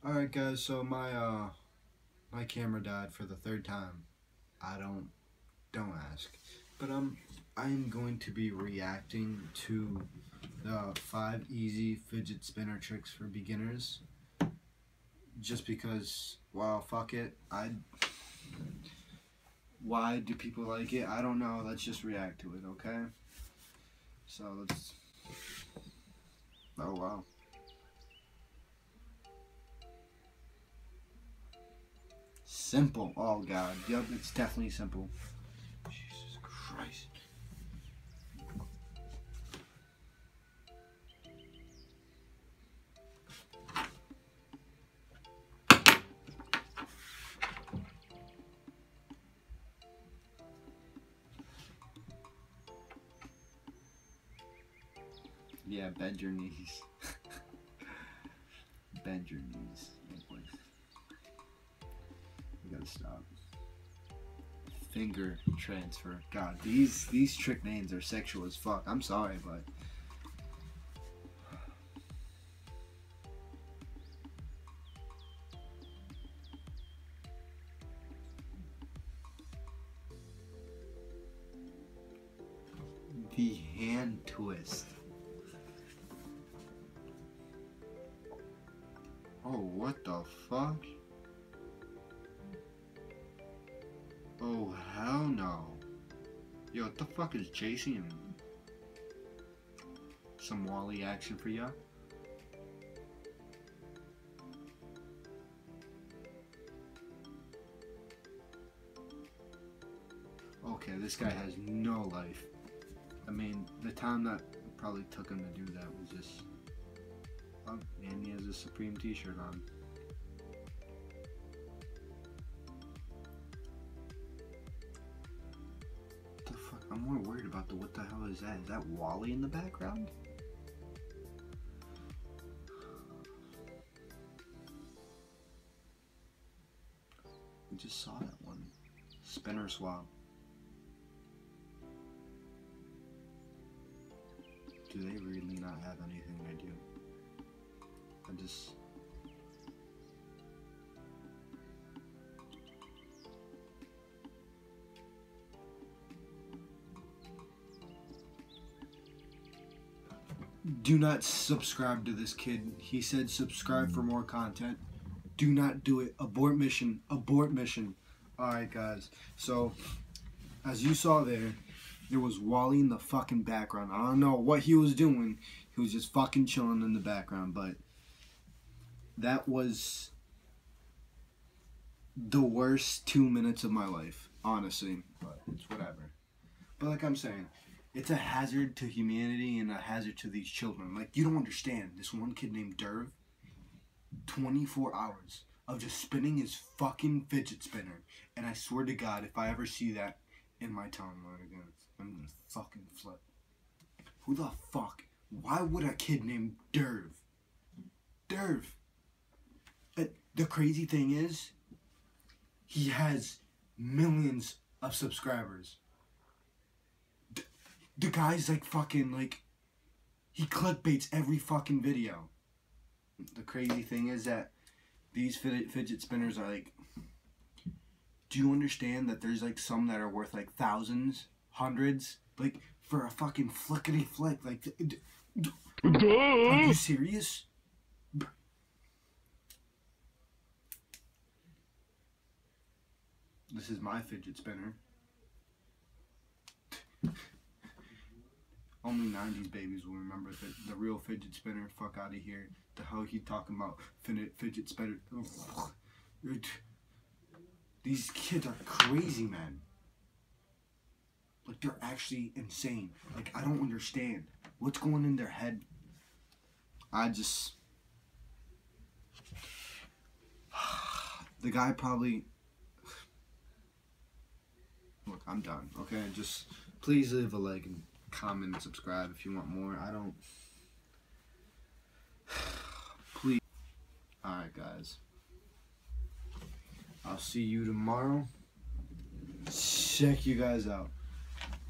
Alright guys, so my camera died for the third time. I don't ask. But I'm going to be reacting to the 5 easy fidget spinner tricks for beginners. Just because, well, fuck it. Why do people like it? I don't know. Let's just react to it, okay? So let's. Oh wow. Simple. Oh god. Yep, it's definitely simple. Jesus Christ. Yeah, bend your knees. Bend your knees. Oh boy. You gotta stop. Finger transfer. God, these trick names are sexual as fuck. I'm sorry, but the hand twist. Oh, what the fuck? Oh, hell no. Yo, what the fuck is chasing him? Some Wally action for ya? Okay, this guy has no life. I mean, the time that probably took him to do that was just... Oh, and he has a Supreme t-shirt on. What the fuck? I'm more worried about the what the hell is that? Is that Wally in the background? We just saw that one. Spinner swap. Do they really not have anything I do? I just... Do not subscribe to this kid. He said subscribe for more content. Do not do it. Abort mission. Abort mission. Alright guys. So, as you saw there was Wally in the fucking background. I don't know what he was doing. He was just fucking chilling in the background. But that was the worst 2 minutes of my life. Honestly. But it's whatever. But like I'm saying, it's a hazard to humanity and a hazard to these children. Like, you don't understand. This one kid named Durv, 24 hours of just spinning his fucking fidget spinner. And I swear to God, if I ever see that in my timeline again, I'm gonna fucking flip. Who the fuck? Why would a kid named Durv? Durv. The crazy thing is, he has millions of subscribers. The guy's like fucking like, he clickbaits every fucking video. The crazy thing is that these fidget spinners are like, do you understand that there's like some that are worth like thousands, hundreds, like for a fucking flickety flick? Like, are you serious? This is my fidget spinner. Only 90s babies will remember the real fidget spinner. Fuck out of here. The hell he talking about fidget spinner? These kids are crazy, man. Like, they're actually insane. Like, I don't understand what's going in their head. The guy probably... Look, I'm done. Okay, just please leave a like and comment and subscribe if you want more. I don't... Please. Alright, guys. I'll see you tomorrow. Check you guys out.